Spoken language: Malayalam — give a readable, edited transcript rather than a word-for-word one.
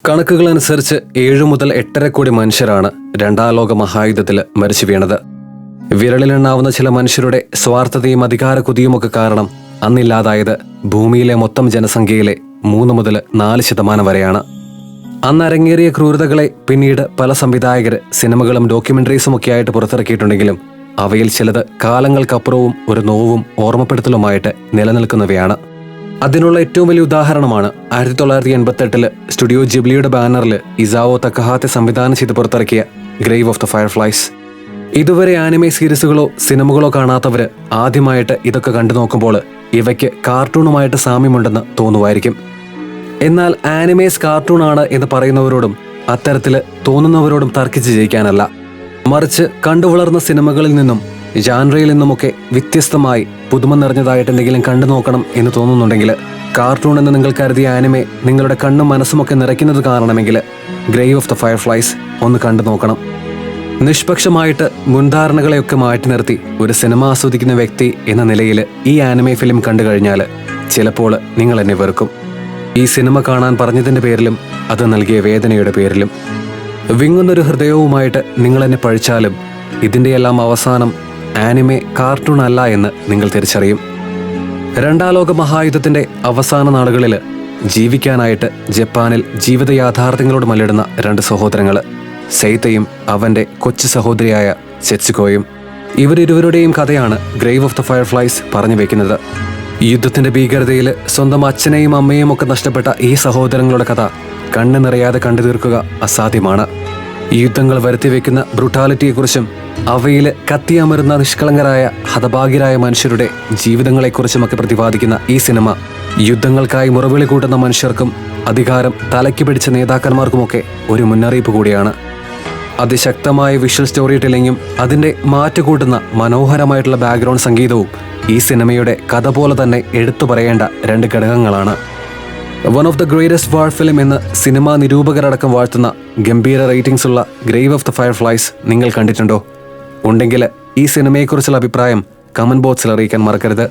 കണക്കുകളനുസരിച്ച് 7 മുതൽ 8.5 കോടി മനുഷ്യരാണ് രണ്ടാം ലോക മഹായുദ്ധത്തിൽ മരിച്ചു വീണത്. വിരലിലെണ്ണാവുന്ന ചില മനുഷ്യരുടെ സ്വാർത്ഥതയും അധികാരക്കൊതിയുമൊക്കെ കാരണം അന്നില്ലാതായത് ഭൂമിയിലെ മൊത്തം ജനസംഖ്യയിലെ 3 മുതൽ 4% വരെയാണ്. അന്ന് അരങ്ങേറിയ ക്രൂരതകളെ പിന്നീട് പല സംവിധായകർ സിനിമകളും ഡോക്യുമെന്ററീസും ഒക്കെ ആയിട്ട് പുറത്തിറക്കിയിട്ടുണ്ടെങ്കിലും അവയിൽ ചിലത് കാലങ്ങൾക്കപ്പുറവും ഒരു നോവും ഓർമ്മപ്പെടുത്തലുമായിട്ട് നിലനിൽക്കുന്നവയാണ്. അതിനുള്ള ഏറ്റവും വലിയ ഉദാഹരണമാണ് 1988 സ്റ്റുഡിയോ ജിബ്ലിയുടെ ബാനറിൽ ഇസാവോ തക്കഹാത്തെ സംവിധാനം ചെയ്ത് പുറത്തിറക്കിയ ഗ്രേവ് ഓഫ് ദ ഫയർഫ്ലൈസ്. ഇതുവരെ ആനിമേ സീരീസുകളോ സിനിമകളോ കാണാത്തവര് ആദ്യമായിട്ട് ഇതൊക്കെ കണ്ടു നോക്കുമ്പോൾ ഇവയ്ക്ക് കാർട്ടൂണുമായിട്ട് സാമ്യമുണ്ടെന്ന് തോന്നുമായിരിക്കും. എന്നാൽ ആനിമേസ് കാർട്ടൂണാണ് എന്ന് പറയുന്നവരോടും അത്തരത്തിൽ തോന്നുന്നവരോടും തർക്കിച്ച് ജയിക്കാനല്ല, മറിച്ച് കണ്ടുവളർന്ന സിനിമകളിൽ നിന്നും ജാൻറയിൽ നിന്നുമൊക്കെ വ്യത്യസ്തമായി പുതുമ നിറഞ്ഞതായിട്ട് എന്തെങ്കിലും കണ്ടു നോക്കണം എന്ന് തോന്നുന്നുണ്ടെങ്കിൽ, കാർട്ടൂൺ എന്ന് നിങ്ങൾ കരുതിയ ആനിമേ നിങ്ങളുടെ കണ്ണും മനസ്സുമൊക്കെ നിറയ്ക്കുന്നത് കാണണമെങ്കിൽ ഗ്രേവ് ഓഫ് ദ ഫയർഫ്ലൈസ് ഒന്ന് കണ്ടു നോക്കണം. നിഷ്പക്ഷമായിട്ട് മുൻധാരണകളെയൊക്കെ മാറ്റി നിർത്തി ഒരു സിനിമ ആസ്വദിക്കുന്ന വ്യക്തി എന്ന നിലയിൽ ഈ ആനിമേ ഫിലിം കണ്ടു കഴിഞ്ഞാൽ ചിലപ്പോൾ നിങ്ങൾ എന്നെ വെറുക്കും. ഈ സിനിമ കാണാൻ പറഞ്ഞതിൻ്റെ പേരിലും അത് നൽകിയ വേദനയുടെ പേരിലും. വിങ്ങുന്നൊരു ഹൃദയവുമായിട്ട് നിങ്ങൾ എന്നെ പഴിച്ചാലും ഇതിൻ്റെയെല്ലാം അവസാനം ആനിമേ കാർട്ടൂൺ അല്ല എന്ന് നിങ്ങൾ തിരിച്ചറിയും. രണ്ടാം ലോക മഹായുദ്ധത്തിൻ്റെ അവസാന നാളുകളിൽ ജീവിക്കാനായിട്ട് ജപ്പാനിൽ ജീവിത യാഥാർത്ഥ്യങ്ങളോട് മല്ലിടുന്ന 2 സഹോദരങ്ങൾ, സെയ്തയും അവൻ്റെ കൊച്ചു സഹോദരിയായ സെറ്റ്സുകോയും. ഇവരിരുവരുടെയും കഥയാണ് ഗ്രേവ് ഓഫ് ദ ഫയർഫ്ലൈസ് പറഞ്ഞു വെക്കുന്നത്. യുദ്ധത്തിൻ്റെ ഭീകരതയിൽ സ്വന്തം അച്ഛനെയും അമ്മയും ഒക്കെ നഷ്ടപ്പെട്ട ഈ സഹോദരങ്ങളുടെ കഥ കണ്ണ് നിറയാതെ കണ്ടു തീർക്കുക അസാധ്യമാണ്. യുദ്ധങ്ങൾ വരുത്തിവെക്കുന്ന ബ്രൂട്ടാലിറ്റിയെക്കുറിച്ചും അവയിൽ കത്തിയമരുന്ന നിഷ്കളങ്കരായ ഹതഭാഗ്യരായ മനുഷ്യരുടെ ജീവിതങ്ങളെക്കുറിച്ചുമൊക്കെ പ്രതിപാദിക്കുന്ന ഈ സിനിമ യുദ്ധങ്ങൾക്കായി മുറവിളി കൂട്ടുന്ന മനുഷ്യർക്കും അധികാരം തലയ്ക്ക് പിടിച്ച നേതാക്കന്മാർക്കുമൊക്കെ ഒരു മുന്നറിയിപ്പ് കൂടിയാണ്. അതിശക്തമായ വിഷ്വൽ സ്റ്റോറി ടെല്ലിങ്ങും അതിൻ്റെ മാറ്റുകൂട്ടുന്ന മനോഹരമായിട്ടുള്ള ബാക്ക്ഗ്രൗണ്ട് സംഗീതവും ഈ സിനിമയുടെ കഥ പോലെ തന്നെ എടുത്തു പറയേണ്ട 2 ഘടകങ്ങളാണ്. One of the greatest war film എന്ന് സിനിമാ നിരൂപകരടക്കം വാഴ്ത്തുന്ന ഗംഭീര റേറ്റിംഗ്സ് ഉള്ള ഗ്രേവ് ഓഫ് ദ ഫയർഫ്ലൈസ് നിങ്ങൾ കണ്ടിട്ടുണ്ടോ? ഉണ്ടെങ്കിൽ ഈ സിനിമയെക്കുറിച്ചുള്ള അഭിപ്രായം കമന്റ് ബോക്സിൽ അറിയിക്കാൻ മറക്കരുത്.